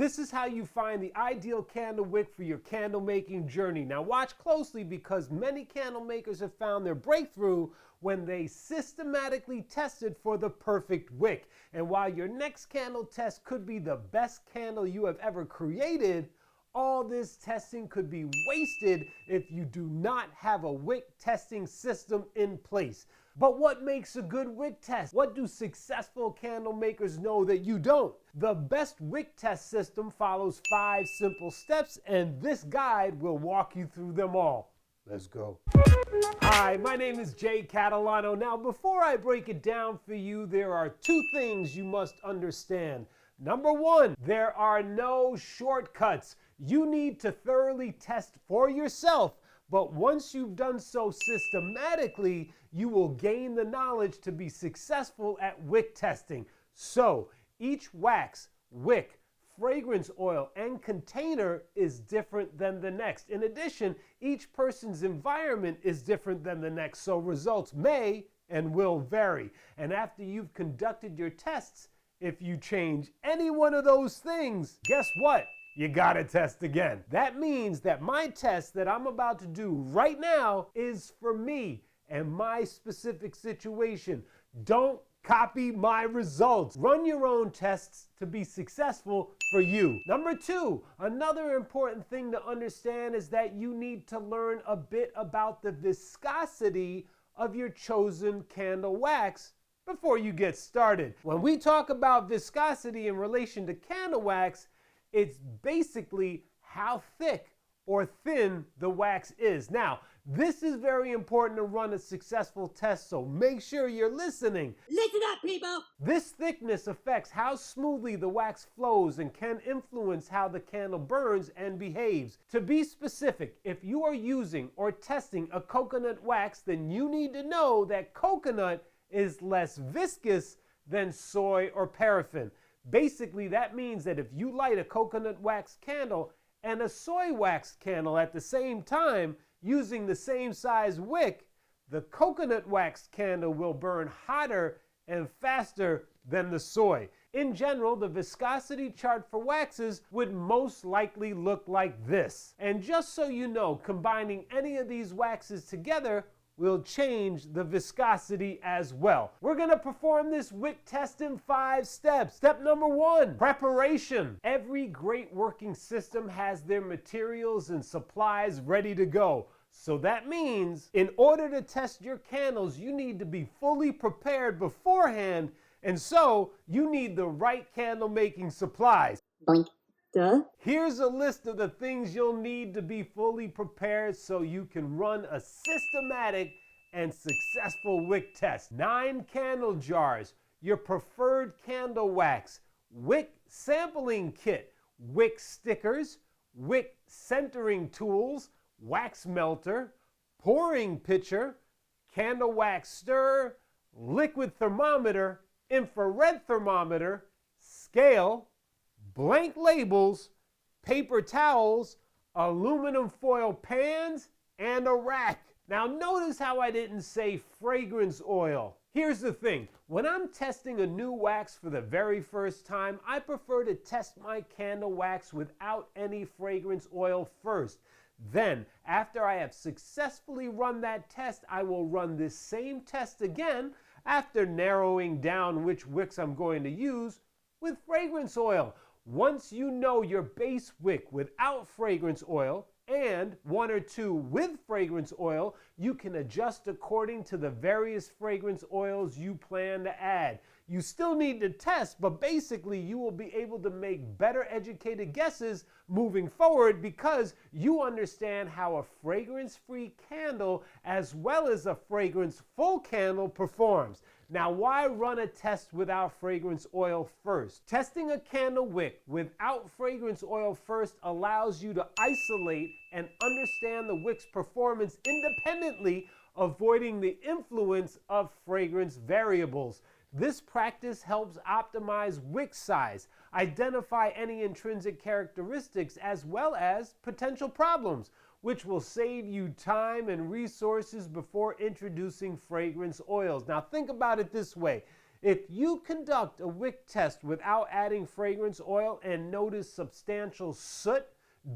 This is how you find the ideal candle wick for your candle making journey. Now watch closely, because many candle makers have found their breakthrough when they systematically tested for the perfect wick. And while your next candle test could be the best candle you have ever created, all this testing could be wasted if you do not have a wick testing system in place. But what makes a good wick test? What do successful candle makers know that you don't? The best wick test system follows 5 simple steps, and this guide will walk you through them all. Let's go. Hi, my name is Jay Catalano. Now, before I break it down for you, there are 2 things you must understand. Number 1, there are no shortcuts. You need to thoroughly test for yourself, but once you've done so systematically, you will gain the knowledge to be successful at wick testing. So, each wax, wick, fragrance oil, and container is different than the next. In addition, each person's environment is different than the next, so results may and will vary. And after you've conducted your tests, if you change any one of those things, guess what? You gotta test again. That means that my test that I'm about to do right now is for me and my specific situation. Don't copy my results. Run your own tests to be successful for you. Number 2, another important thing to understand is that you need to learn a bit about the viscosity of your chosen candle wax before you get started. When we talk about viscosity in relation to candle wax, it's basically how thick or thin the wax is. Now, this is very important to run a successful test, so make sure you're listening. Listen up, people! This thickness affects how smoothly the wax flows and can influence how the candle burns and behaves. To be specific, if you are using or testing a coconut wax, then you need to know that coconut is less viscous than soy or paraffin. Basically, that means that if you light a coconut wax candle and a soy wax candle at the same time using the same size wick, the coconut wax candle will burn hotter and faster than the soy. In general, the viscosity chart for waxes would most likely look like this. And just so you know, combining any of these waxes together will change the viscosity as well. We're gonna perform this wick test in 5 steps. Step number 1, preparation. Every great working system has their materials and supplies ready to go. So that means in order to test your candles, you need to be fully prepared beforehand, and so you need the right candle making supplies. Boink. Duh. Here's a list of the things you'll need to be fully prepared so you can run a systematic and successful wick test. 9 candle jars, your preferred candle wax, wick sampling kit, wick stickers, wick centering tools, wax melter, pouring pitcher, candle wax stirrer, liquid thermometer, infrared thermometer, scale, blank labels, paper towels, aluminum foil pans, and a rack. Now notice how I didn't say fragrance oil. Here's the thing, when I'm testing a new wax for the very first time, I prefer to test my candle wax without any fragrance oil first. Then, after I have successfully run that test, I will run this same test again after narrowing down which wicks I'm going to use with fragrance oil. Once you know your base wick without fragrance oil and 1 or 2 with fragrance oil, you can adjust according to the various fragrance oils you plan to add. You still need to test, but basically you will be able to make better educated guesses moving forward because you understand how a fragrance-free candle as well as a fragrance-full candle performs. Now, why run a test without fragrance oil first? Testing a candle wick without fragrance oil first allows you to isolate and understand the wick's performance independently, avoiding the influence of fragrance variables. This practice helps optimize wick size, identify any intrinsic characteristics as well as potential problems, which will save you time and resources before introducing fragrance oils. Now think about it this way. If you conduct a wick test without adding fragrance oil and notice substantial soot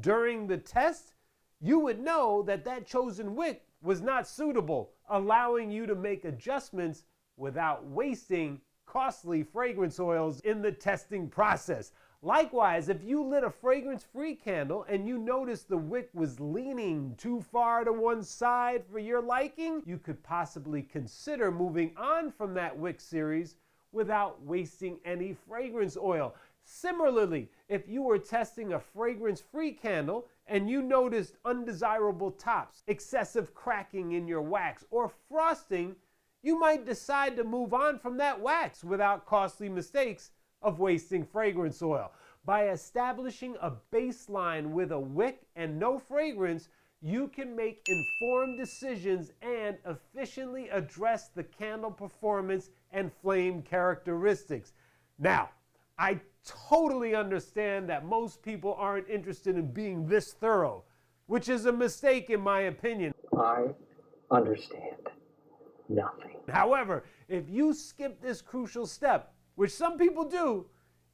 during the test, you would know that that chosen wick was not suitable, allowing you to make adjustments without wasting costly fragrance oils in the testing process. Likewise, if you lit a fragrance-free candle and you noticed the wick was leaning too far to one side for your liking, you could possibly consider moving on from that wick series without wasting any fragrance oil. Similarly, if you were testing a fragrance-free candle and you noticed undesirable tops, excessive cracking in your wax, or frosting, you might decide to move on from that wax without costly mistakes of wasting fragrance oil. By establishing a baseline with a wick and no fragrance, you can make informed decisions and efficiently address the candle performance and flame characteristics. Now, I totally understand that most people aren't interested in being this thorough, which is a mistake in my opinion. I understand nothing. However, if you skip this crucial step, which some people do,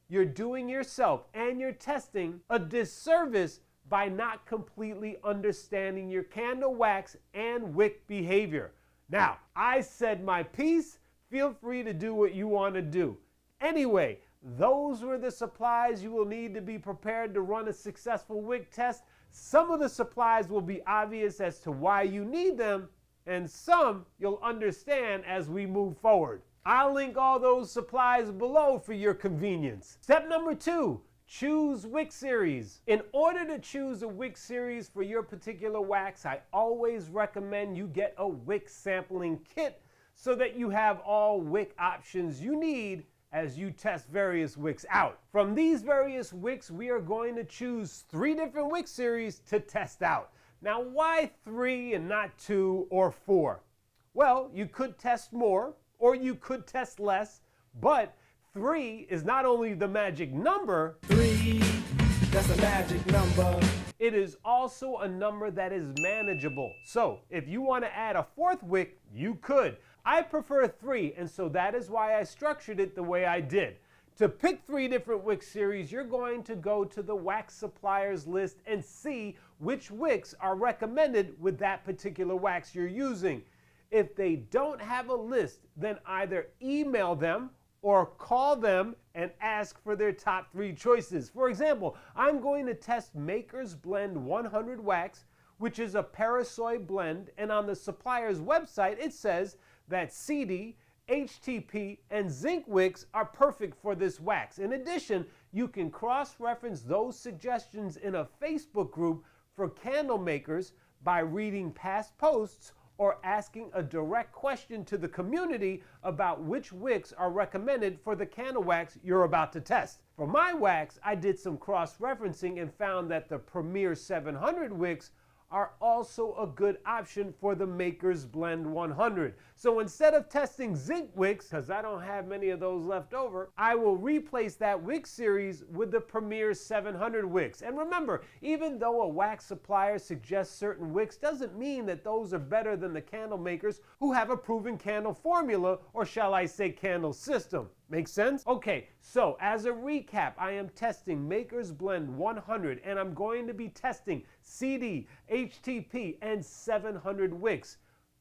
you're doing yourself and your testing a disservice by not completely understanding your candle wax and wick behavior. Now, I said my piece. Feel free to do what you want to do. Anyway, those were the supplies you will need to be prepared to run a successful wick test. Some of the supplies will be obvious as to why you need them, and some you'll understand as we move forward. I'll link all those supplies below for your convenience. Step number 2, choose wick series. In order to choose a wick series for your particular wax, I always recommend you get a wick sampling kit so that you have all wick options you need as you test various wicks out. From these various wicks, we are going to choose 3 different wick series to test out. Now, why 3 and not 2 or 4? Well, you could test more, or you could test less, but 3 is not only the magic number, 3, that's a magic number. It is also a number that is manageable. So if you want to add a 4th wick, you could. I prefer 3, and so that is why I structured it the way I did. To pick 3 different wick series, you're going to go to the wax suppliers list and see which wicks are recommended with that particular wax you're using. If they don't have a list, then either email them or call them and ask for their top 3 choices. For example, I'm going to test Maker's Blend 100 wax, which is a Parasoy blend, and on the supplier's website it says that CD, HTP, and zinc wicks are perfect for this wax. In addition, you can cross-reference those suggestions in a Facebook group for candle makers by reading past posts or asking a direct question to the community about which wicks are recommended for the candle wax you're about to test. For my wax, I did some cross-referencing and found that the Premier 700 wicks are also a good option for the Maker's Blend 100. So instead of testing zinc wicks, because I don't have many of those left over, I will replace that wick series with the Premier 700 wicks. And remember, even though a wax supplier suggests certain wicks, doesn't mean that those are better than the candle makers who have a proven candle formula, or shall I say candle system. Make sense? Okay, so as a recap, I am testing Maker's Blend 100, and I'm going to be testing CD, HTP, and 700 wicks.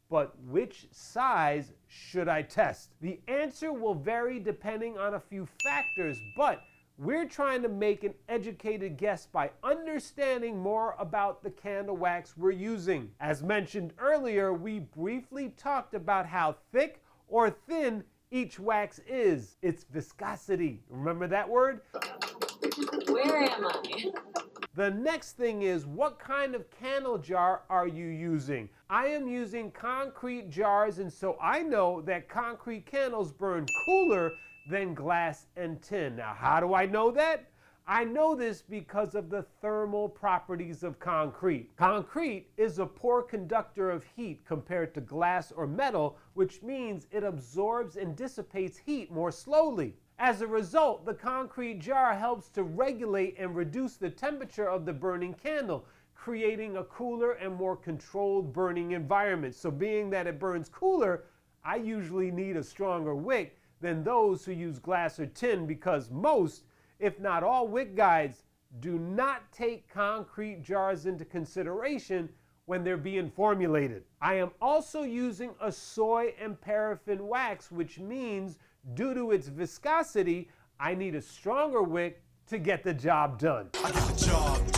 But which size should I test? The answer will vary depending on a few factors, but we're trying to make an educated guess by understanding more about the candle wax we're using. As mentioned earlier, we briefly talked about how thick or thin each wax is. Its viscosity. Remember that word? Where am I? The next thing is, what kind of candle jar are you using? I am using concrete jars, and so I know that concrete candles burn cooler than glass and tin. Now, how do I know that? I know this because of the thermal properties of concrete. Concrete is a poor conductor of heat compared to glass or metal, which means it absorbs and dissipates heat more slowly. As a result, the concrete jar helps to regulate and reduce the temperature of the burning candle, creating a cooler and more controlled burning environment. So being that it burns cooler, I usually need a stronger wick than those who use glass or tin, because most, if not all, wick guides do not take concrete jars into consideration when they're being formulated. I am also using a soy and paraffin wax, which means due to its viscosity, I need a stronger wick to get the job done. I get the job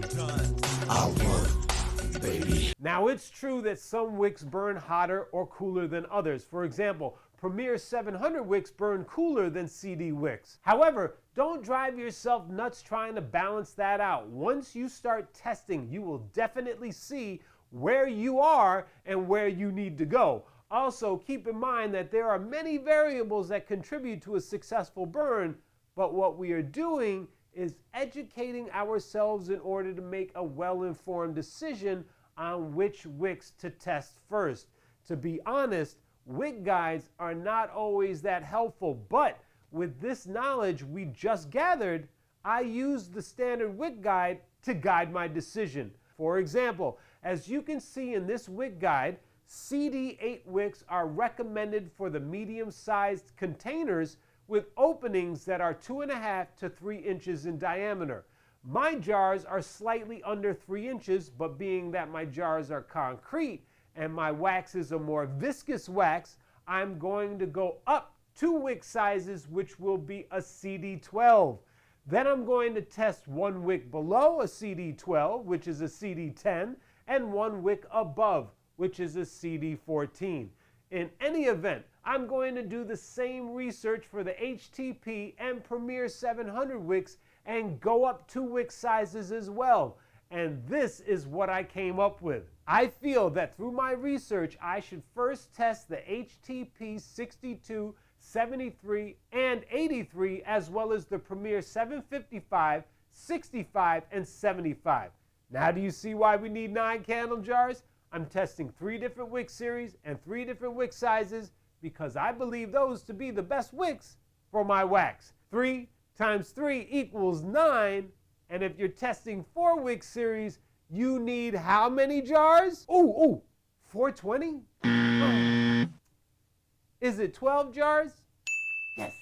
done. I work, baby. Now, it's true that some wicks burn hotter or cooler than others. For example, Premier 700 wicks burn cooler than CD wicks. However, don't drive yourself nuts trying to balance that out. Once you start testing, you will definitely see where you are and where you need to go. Also, keep in mind that there are many variables that contribute to a successful burn, but what we are doing is educating ourselves in order to make a well-informed decision on which wicks to test first. To be honest, wick guides are not always that helpful, but with this knowledge we just gathered, I use the standard wick guide to guide my decision. For example, as you can see in this wick guide, CD8 wicks are recommended for the medium-sized containers with openings that are 2.5 to 3 inches in diameter. My jars are slightly under 3 inches, but being that my jars are concrete and my wax is a more viscous wax, I'm going to go up 2 wick sizes, which will be a CD12. Then I'm going to test 1 wick below a CD12, which is a CD10, and 1 wick above, which is a CD14. In any event, I'm going to do the same research for the HTP and Premier 700 wicks and go up 2 wick sizes as well. And this is what I came up with. I feel that through my research, I should first test the HTP 62, 73, and 83, as well as the Premier 755, 65, and 75. Now do you see why we need 9 candle jars? I'm testing 3 different wick series and 3 different wick sizes because I believe those to be the best wicks for my wax. 3 times 3 equals 9. And if you're testing 4 wick series, you need how many jars? Ooh, 420? Is it 12 jars? Yes.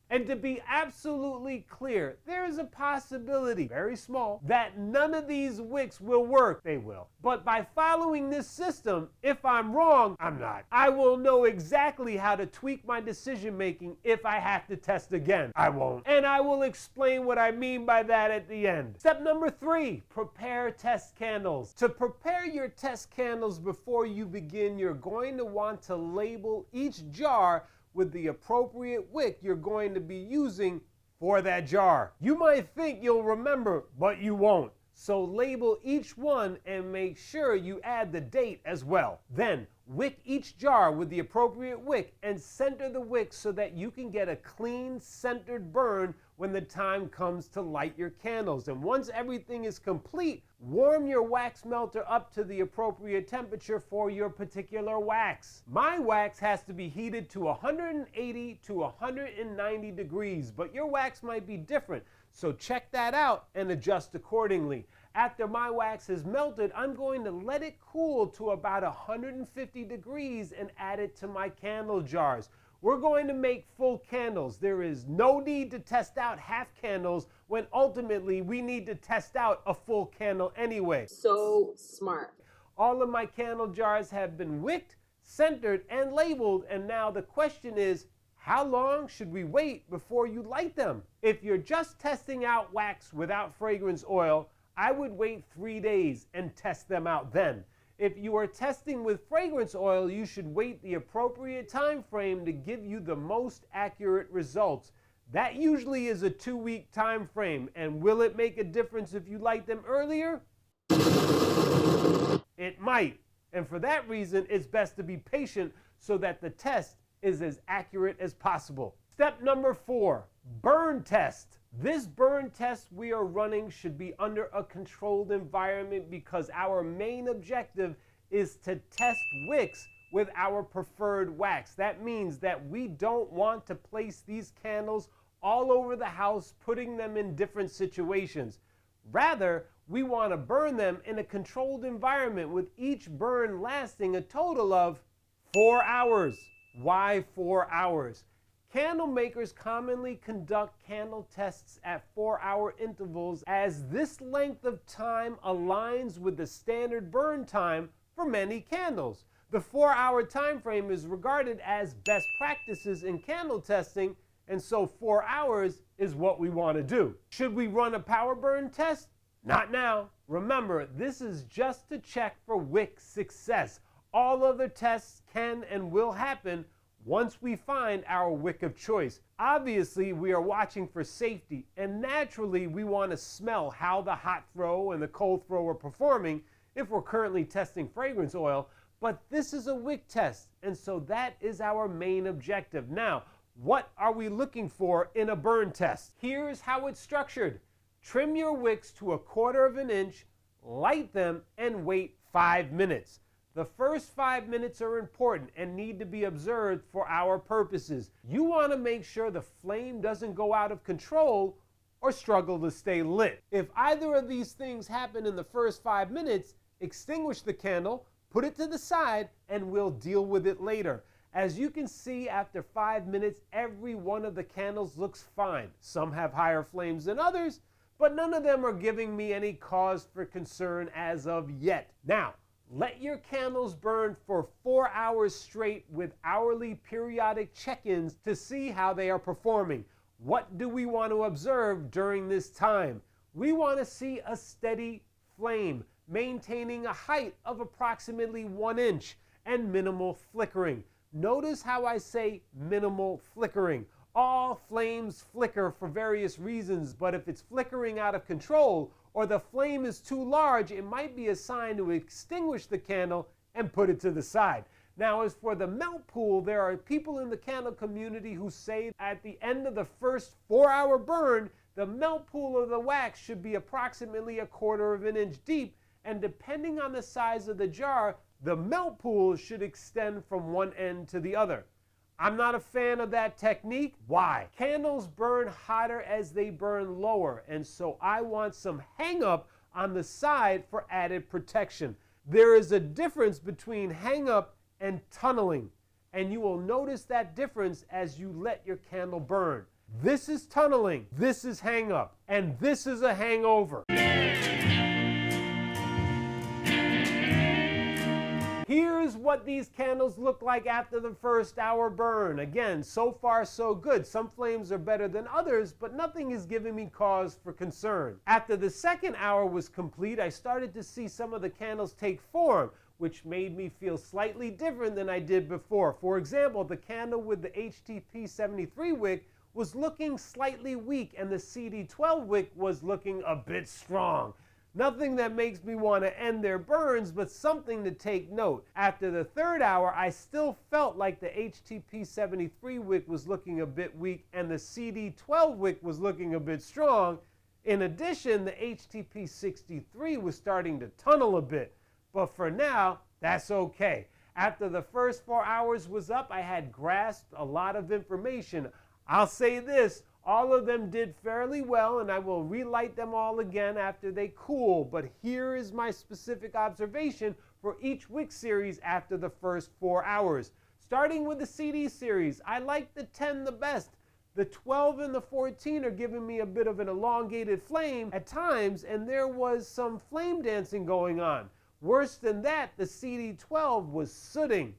And to be absolutely clear, there is a possibility, very small, that none of these wicks will work. They will. But by following this system, if I'm wrong, I'm not. I will know exactly how to tweak my decision making if I have to test again. I won't. And I will explain what I mean by that at the end. Step number 3, prepare test candles. To prepare your test candles before you begin, you're going to want to label each jar with the appropriate wick you're going to be using for that jar. You might think you'll remember, but you won't. So label each one and make sure you add the date as well. Then wick each jar with the appropriate wick and center the wick so that you can get a clean centered burn when the time comes to light your candles. And once everything is complete, warm your wax melter up to the appropriate temperature for your particular wax. My wax has to be heated to 180 to 190 degrees, but your wax might be different. So check that out and adjust accordingly. After my wax is melted, I'm going to let it cool to about 150 degrees and add it to my candle jars. We're going to make full candles. There is no need to test out half candles when ultimately we need to test out a full candle anyway. So smart. All of my candle jars have been wicked, centered, and labeled, and now the question is, how long should we wait before you light them? If you're just testing out wax without fragrance oil, I would wait 3 days and test them out then. If you are testing with fragrance oil, you should wait the appropriate time frame to give you the most accurate results. That usually is a 2-week time frame, and will it make a difference if you light them earlier? It might, and for that reason, it's best to be patient so that the test is as accurate as possible. Step number 4, burn test. This burn test we are running should be under a controlled environment because our main objective is to test wicks with our preferred wax. That means that we don't want to place these candles all over the house, putting them in different situations. Rather, we want to burn them in a controlled environment with each burn lasting a total of 4 hours. Why 4 hours? Candle makers commonly conduct candle tests at 4-hour intervals, as this length of time aligns with the standard burn time for many candles. The 4-hour time frame is regarded as best practices in candle testing, and so 4 hours is what we want to do. Should we run a power burn test? Not now. Remember, this is just to check for wick success. All other tests can and will happen once we find our wick of choice. Obviously, we are watching for safety, and naturally we want to smell how the hot throw and the cold throw are performing if we're currently testing fragrance oil, but this is a wick test, and so that is our main objective. Now, what are we looking for in a burn test? Here's how it's structured. Trim your wicks to 1/4 inch, light them, and wait 5 minutes. The first 5 minutes are important and need to be observed for our purposes. You want to make sure the flame doesn't go out of control or struggle to stay lit. If either of these things happen in the first 5 minutes, extinguish the candle, put it to the side, and we'll deal with it later. As you can see, after 5 minutes, every one of the candles looks fine. Some have higher flames than others, but none of them are giving me any cause for concern as of yet. Now, let your candles burn for 4 hours straight with hourly periodic check-ins to see how they are performing. What do we want to observe during this time? We want to see a steady flame, maintaining a height of approximately 1 inch and minimal flickering. Notice how I say minimal flickering. All flames flicker for various reasons, but if it's flickering out of control or the flame is too large, it might be a sign to extinguish the candle and put it to the side. Now, as for the melt pool, there are people in the candle community who say at the end of the first 4-hour burn, the melt pool of the wax should be approximately 1/4 inch deep, and depending on the size of the jar, the melt pool should extend from one end to the other. I'm not a fan of that technique. Why? Candles burn hotter as they burn lower, and so I want some hang up on the side for added protection. There is a difference between hang up and tunneling, and you will notice that difference as you let your candle burn. This is tunneling, this is hang up, and this is a hangover. Here's what these candles look like after the first hour burn. Again, so far so good. Some flames are better than others, but nothing is giving me cause for concern. After the second hour was complete, I started to see some of the candles take form, which made me feel slightly different than I did before. For example, the candle with the HTP 73 wick was looking slightly weak, and the CD12 wick was looking a bit strong. Nothing that makes me want to end their burns, but something to take note. After the third hour, I still felt like the HTP 73 wick was looking a bit weak and the CD12 wick was looking a bit strong. In addition, the HTP 63 was starting to tunnel a bit. But for now, that's okay. After the first 4 hours was up, I had grasped a lot of information. I'll say this. All of them did fairly well, and I will relight them all again after they cool. But here is my specific observation for each wick series after the first 4 hours. Starting with the CD series, I like the 10 the best. The 12 and the 14 are giving me a bit of an elongated flame at times, and there was some flame dancing going on. Worse than that, the CD12 was sooting.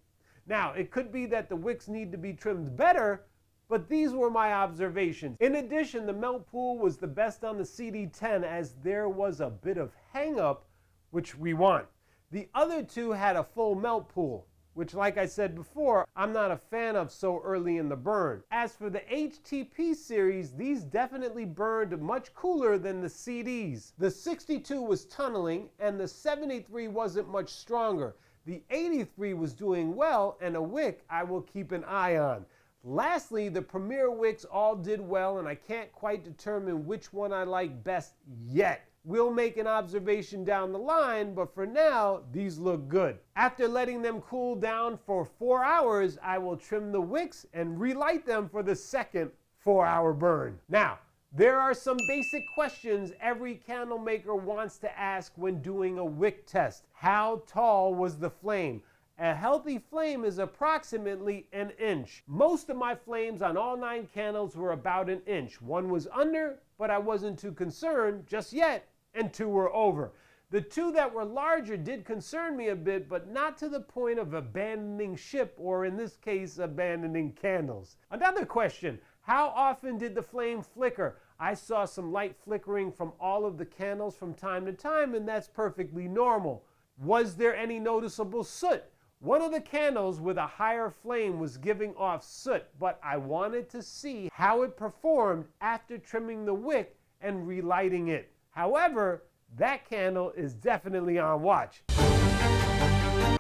Now, it could be that the wicks need to be trimmed better, but these were my observations. In addition, the melt pool was the best on the CD10 as there was a bit of hang up, which we want. The other two had a full melt pool, which, like I said before, I'm not a fan of so early in the burn. As for the HTP series, these definitely burned much cooler than the CDs. The 62 was tunneling and the 73 wasn't much stronger. The 83 was doing well, and a wick I will keep an eye on. Lastly, the Premier wicks all did well, and I can't quite determine which one I like best yet. We'll make an observation down the line, but for now, these look good. After letting them cool down for 4 hours, I will trim the wicks and relight them for the second 4-hour burn. Now, there are some basic questions every candle maker wants to ask when doing a wick test. How tall was the flame? A healthy flame is approximately an inch. Most of my flames on all 9 candles were about an inch. One was under, but I wasn't too concerned just yet, and 2 were over. The 2 that were larger did concern me a bit, but not to the point of abandoning ship, or in this case, abandoning candles. Another question, how often did the flame flicker? I saw some light flickering from all of the candles from time to time, and that's perfectly normal. Was there any noticeable soot? One of the candles with a higher flame was giving off soot, but I wanted to see how it performed after trimming the wick and relighting it. However, that candle is definitely on watch.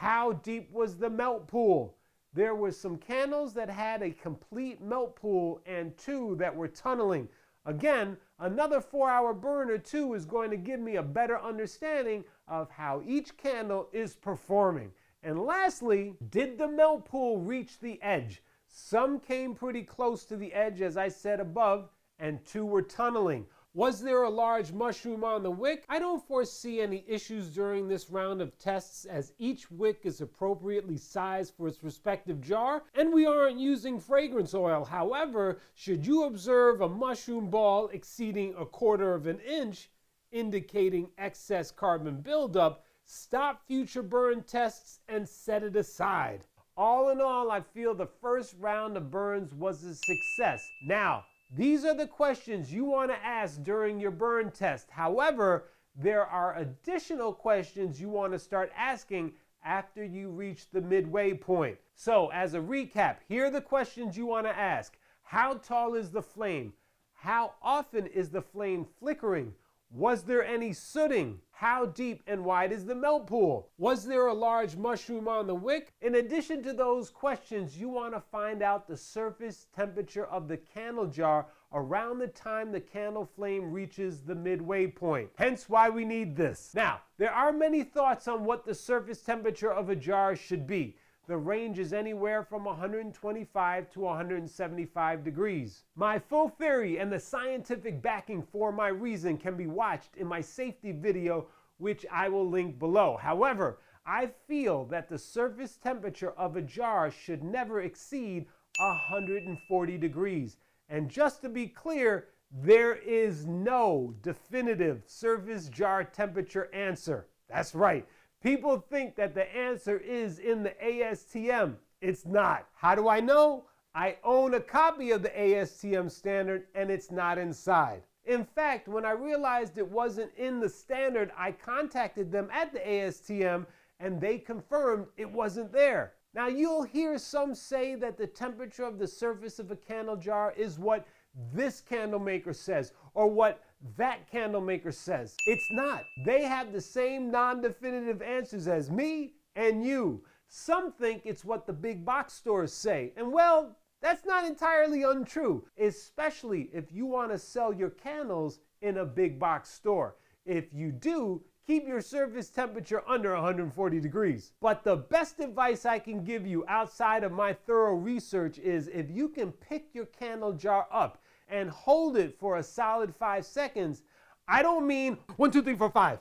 How deep was the melt pool? There were some candles that had a complete melt pool and 2 that were tunneling. Again, another 4-hour burn or 2 is going to give me a better understanding of how each candle is performing. And lastly, did the melt pool reach the edge? Some came pretty close to the edge, as I said above, and 2 were tunneling. Was there a large mushroom on the wick? I don't foresee any issues during this round of tests, as each wick is appropriately sized for its respective jar, and we aren't using fragrance oil. However, should you observe a mushroom ball exceeding 1/4 of an inch, indicating excess carbon buildup, stop future burn tests and set it aside. All in all, I feel the first round of burns was a success. Now, these are the questions you want to ask during your burn test. However, there are additional questions you want to start asking after you reach the midway point. So, as a recap, here are the questions you want to ask. How tall is the flame? How often is the flame flickering? Was there any sooting? How deep and wide is the melt pool? Was there a large mushroom on the wick? In addition to those questions, you want to find out the surface temperature of the candle jar around the time the candle flame reaches the midway point. Hence why we need this. Now, there are many thoughts on what the surface temperature of a jar should be. The range is anywhere from 125 to 175 degrees. My full theory and the scientific backing for my reason can be watched in my safety video, which I will link below. However, I feel that the surface temperature of a jar should never exceed 140 degrees. And just to be clear, there is no definitive surface jar temperature answer. That's right. People think that the answer is in the ASTM. It's not. How do I know? I own a copy of the ASTM standard and it's not inside. In fact, when I realized it wasn't in the standard, I contacted them at the ASTM and they confirmed it wasn't there. Now you'll hear some say that the temperature of the surface of a candle jar is what this candle maker says or what that candle maker says. It's not. They have the same non-definitive answers as me and you. Some think it's what the big box stores say, and well, that's not entirely untrue, especially if you want to sell your candles in a big box store. If you do, keep your surface temperature under 140 degrees. But the best advice I can give you outside of my thorough research is if you can pick your candle jar up and hold it for a solid 5 seconds, I don't mean 1, 2, 3, 4, 5.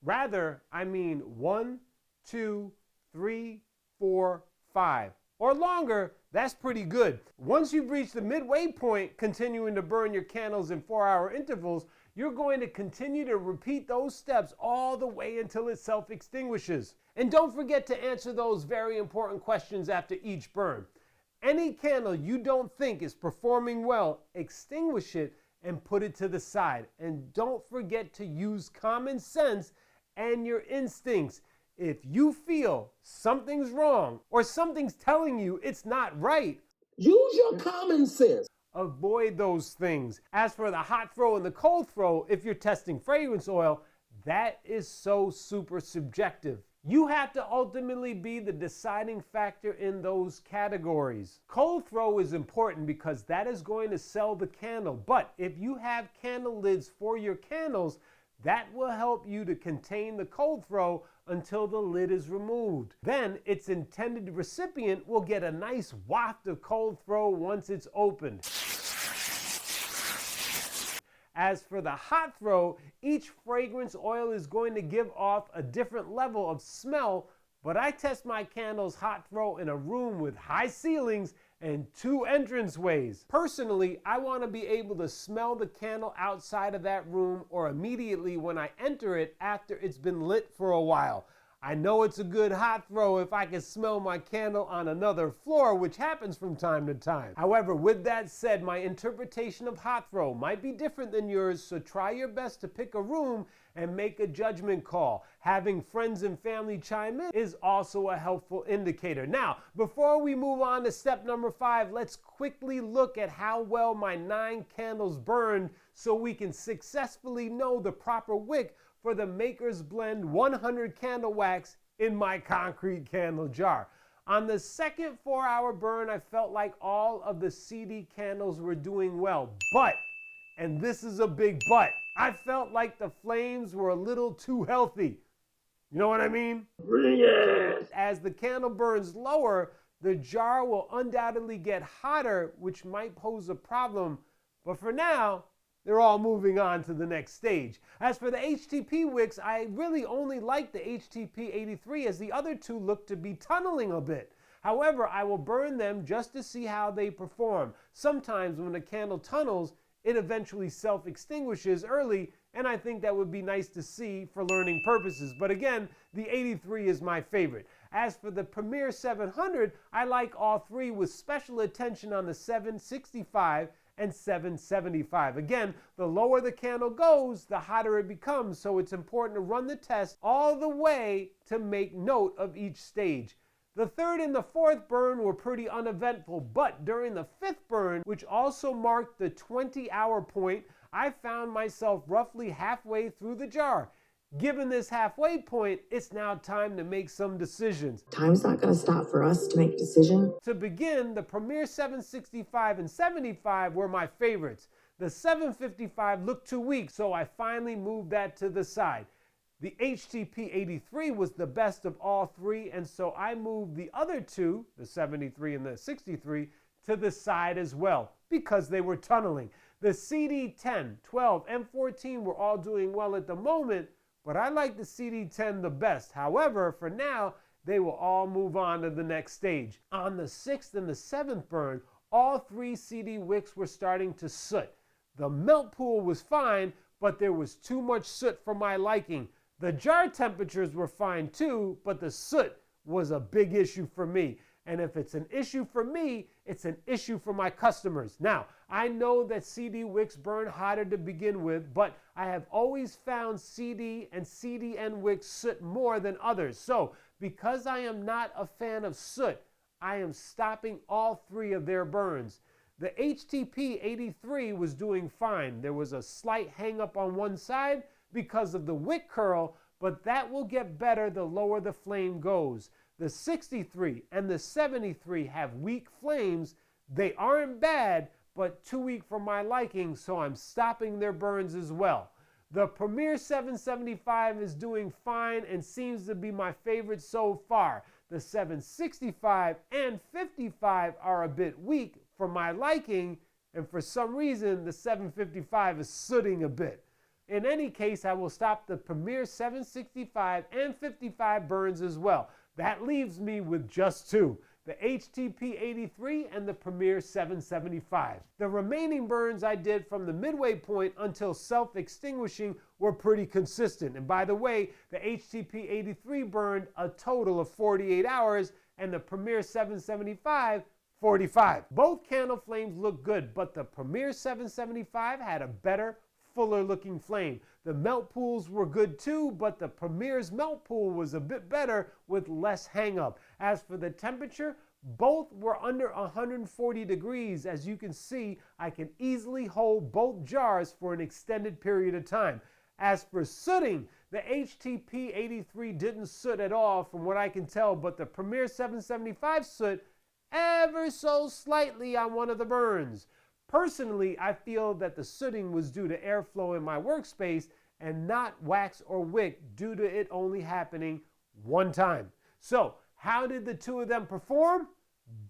Rather, I mean 1, 2, 3, 4, 5. Or longer, that's pretty good. Once you've reached the midway point, continuing to burn your candles in 4-hour intervals, you're going to continue to repeat those steps all the way until it self-extinguishes. And don't forget to answer those very important questions after each burn. Any candle you don't think is performing well, extinguish it and put it to the side. And don't forget to use common sense and your instincts. If you feel something's wrong or something's telling you it's not right, use your common sense. Avoid those things. As for the hot throw and the cold throw, if you're testing fragrance oil, that is so super subjective. You have to ultimately be the deciding factor in those categories. Cold throw is important because that is going to sell the candle. But if you have candle lids for your candles, that will help you to contain the cold throw until the lid is removed. Then its intended recipient will get a nice waft of cold throw once it's opened. As for the hot throw, each fragrance oil is going to give off a different level of smell but I test my candle's hot throw in a room with high ceilings and 2 entranceways. Personally, I want to be able to smell the candle outside of that room or immediately when I enter it after it's been lit for a while. I know it's a good hot throw if I can smell my candle on another floor, which happens from time to time. However, with that said, my interpretation of hot throw might be different than yours, so try your best to pick a room and make a judgment call. Having friends and family chime in is also a helpful indicator. Now, before we move on to step number 5, let's quickly look at how well my 9 candles burned so we can successfully know the proper wick for the Maker's Blend 100 candle wax in my concrete candle jar. On the second 4-hour burn, I felt like all of the CD candles were doing well, but, and this is a big but, I felt like the flames were a little too healthy. You know what I mean? Yes. As the candle burns lower, the jar will undoubtedly get hotter, which might pose a problem, but for now, they're all moving on to the next stage. As for the HTP wicks, I really only like the HTP 83 as the other 2 look to be tunneling a bit. However, I will burn them just to see how they perform. Sometimes when a candle tunnels, it eventually self-extinguishes early, and I think that would be nice to see for learning purposes. But again, the 83 is my favorite. As for the Premier 700, I like all 3 with special attention on the 765 and 775. Again, the lower the candle goes, the hotter it becomes, so it's important to run the test all the way to make note of each stage. The 3rd and the 4th burn were pretty uneventful, but during the 5th burn, which also marked the 20-hour point, I found myself roughly halfway through the jar. Given this halfway point, it's now time to make some decisions. Time's not going to stop for us to make decisions. To begin, the Premier 765 and 75 were my favorites. The 755 looked too weak, so I finally moved that to the side. The HTP 83 was the best of all 3, and so I moved the other 2, the 73 and the 63, to the side as well, because they were tunneling. The CD 10, 12, and 14 were all doing well at the moment, but I like the CD10 the best. However, for now, they will all move on to the next stage. On the 6th and the 7th burn, all 3 CD wicks were starting to soot. The melt pool was fine, but there was too much soot for my liking. The jar temperatures were fine too, but the soot was a big issue for me. And if it's an issue for me, it's an issue for my customers. Now, I know that CD wicks burn hotter to begin with, but I have always found CD and CDN wicks soot more than others. So, because I am not a fan of soot, I am stopping all 3 of their burns. The HTP 83 was doing fine. There was a slight hang up on one side because of the wick curl, but that will get better the lower the flame goes. The 63 and the 73 have weak flames. They aren't bad, but too weak for my liking, so I'm stopping their burns as well. The Premier 775 is doing fine and seems to be my favorite so far. The 765 and 55 are a bit weak for my liking, and for some reason the 755 is sooting a bit. In any case, I will stop the Premier 765 and 55 burns as well. That leaves me with just 2, the HTP 83 and the Premier 775. The remaining burns I did from the midway point until self-extinguishing were pretty consistent. And by the way, the HTP 83 burned a total of 48 hours and the Premier 775 45. Both candle flames look good, but the Premier 775 had a better, fuller looking flame. The melt pools were good too, but the Premier's melt pool was a bit better with less hang up. As for the temperature, both were under 140 degrees. As you can see, I can easily hold both jars for an extended period of time. As for sooting, the HTP 83 didn't soot at all from what I can tell, but the Premier 775 soot ever so slightly on one of the burns. Personally, I feel that the sooting was due to airflow in my workspace and not wax or wick due to it only happening one time. So, how did the 2 of them perform?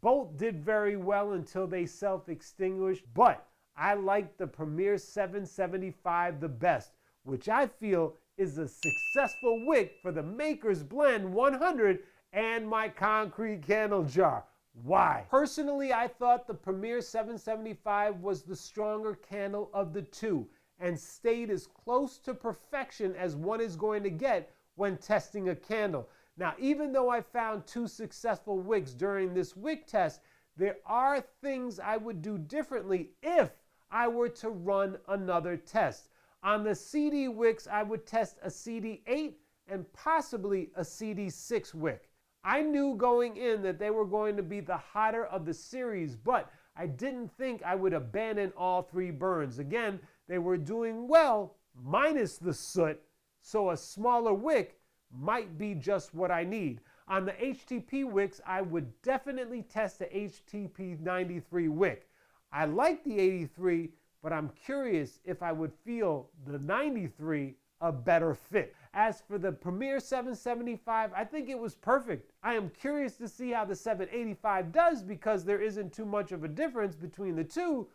Both did very well until they self-extinguished, but I like the Premier 775 the best, which I feel is a successful wick for the Maker's Blend 100 and my concrete candle jar. Why? Personally, I thought the Premier 775 was the stronger candle of the two and stayed as close to perfection as one is going to get when testing a candle. Now, even though I found 2 successful wicks during this wick test, there are things I would do differently if I were to run another test. On the CD wicks, I would test a CD8 and possibly a CD6 wick. I knew going in that they were going to be the hotter of the series, but I didn't think I would abandon all 3 burns. Again, they were doing well, minus the soot, so a smaller wick might be just what I need. On the HTP wicks, I would definitely test the HTP 93 wick. I like the 83, but I'm curious if I would feel the 93 a better fit. As for the Premier 775, I think it was perfect. I am curious to see how the 785 does because there isn't too much of a difference between the two,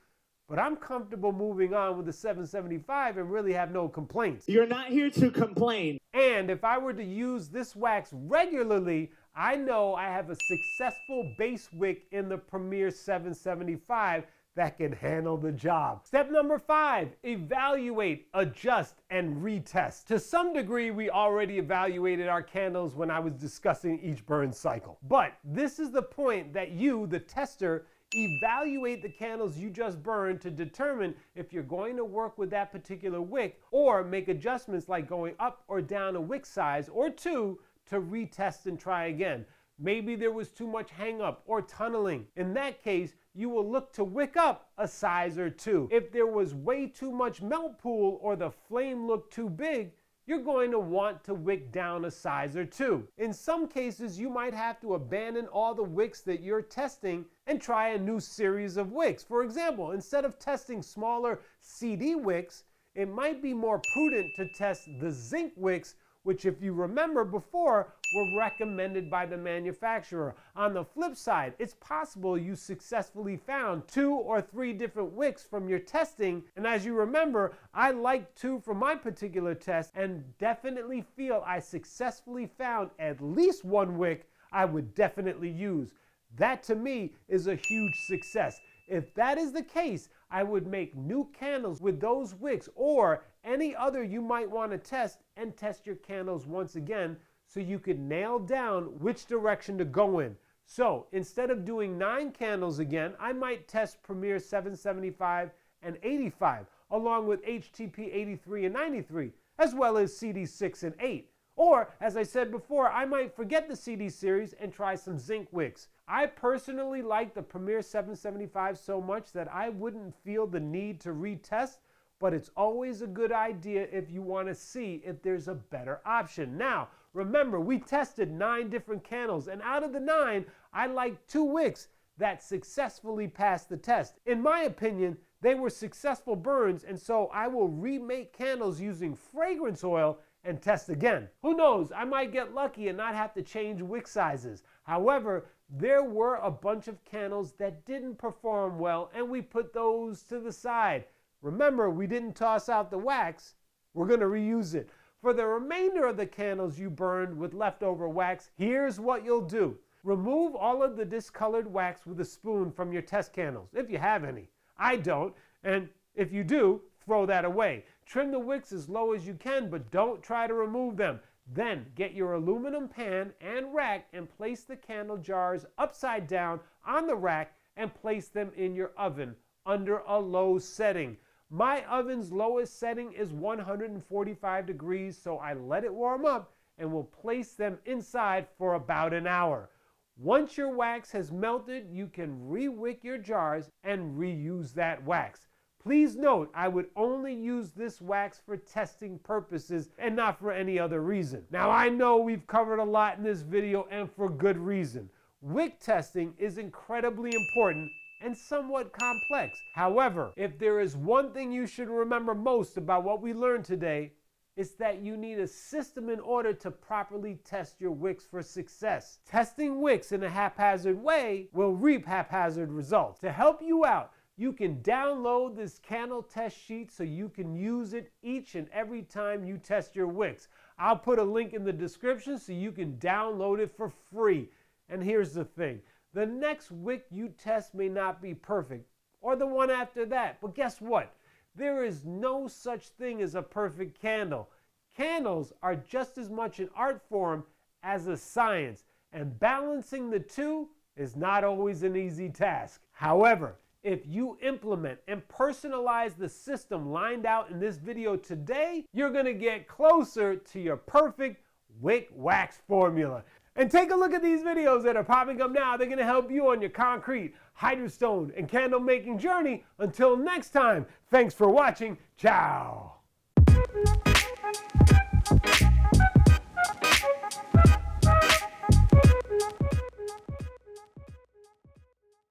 but I'm comfortable moving on with the 775 and really have no complaints. You're not here to complain. And if I were to use this wax regularly, I know I have a successful base wick in the Premier 775 that can handle the job. Step number 5, evaluate, adjust, and retest. To some degree, we already evaluated our candles when I was discussing each burn cycle. But this is the point that you, the tester, evaluate the candles you just burned to determine if you're going to work with that particular wick or make adjustments like going up or down a wick size or 2 to retest and try again. Maybe there was too much hang up or tunneling. In that case, you will look to wick up a size or 2. If there was way too much melt pool or the flame looked too big, you're going to want to wick down a size or 2. In some cases, you might have to abandon all the wicks that you're testing and try a new series of wicks. For example, instead of testing smaller CD wicks, it might be more prudent to test the zinc wicks, which, if you remember before, were recommended by the manufacturer. On the flip side, it's possible you successfully found 2 or 3 different wicks from your testing, and as you remember, I liked 2 from my particular test and definitely feel I successfully found at least 1 wick I would definitely use. That to me is a huge success. If that is the case, I would make new candles with those wicks or any other you might want to test and test your candles once again so you can nail down which direction to go in. So instead of doing 9 candles again, I might test Premier 775 and 85 along with HTP 83 and 93 as well as CD6 and 8. Or, as I said before, I might forget the CD series and try some zinc wicks. I personally like the Premier 775 so much that I wouldn't feel the need to retest, but it's always a good idea if you want to see if there's a better option. Now, remember, we tested 9 different candles, and out of the 9, I liked 2 wicks that successfully passed the test. In my opinion, they were successful burns, and so I will remake candles using fragrance oil and test again. Who knows, I might get lucky and not have to change wick sizes. However, there were a bunch of candles that didn't perform well and we put those to the side. Remember, we didn't toss out the wax, we're gonna reuse it. For the remainder of the candles you burned with leftover wax, here's what you'll do. Remove all of the discolored wax with a spoon from your test candles, if you have any. I don't, and if you do, throw that away. Trim the wicks as low as you can, but don't try to remove them. Then get your aluminum pan and rack and place the candle jars upside down on the rack and place them in your oven under a low setting. My oven's lowest setting is 145 degrees, so I let it warm up and will place them inside for about an hour. Once your wax has melted, you can re-wick your jars and reuse that wax. Please note, I would only use this wax for testing purposes and not for any other reason. Now, I know we've covered a lot in this video and for good reason. Wick testing is incredibly important and somewhat complex. However, if there is one thing you should remember most about what we learned today, it's that you need a system in order to properly test your wicks for success. Testing wicks in a haphazard way will reap haphazard results. To help you out, You can download this candle test sheet so you can use it each and every time you test your wicks. I'll put a link in the description so you can download it for free. And here's the thing. The next wick you test may not be perfect, or the one after that. But guess what? There is no such thing as a perfect candle. Candles are just as much an art form as a science, and balancing the two is not always an easy task. However, if you implement and personalize the system lined out in this video today, you're gonna get closer to your perfect wick wax formula. And take a look at these videos that are popping up now. They're gonna help you on your concrete, hydrostone, and candle making journey. Until next time, thanks for watching. Ciao.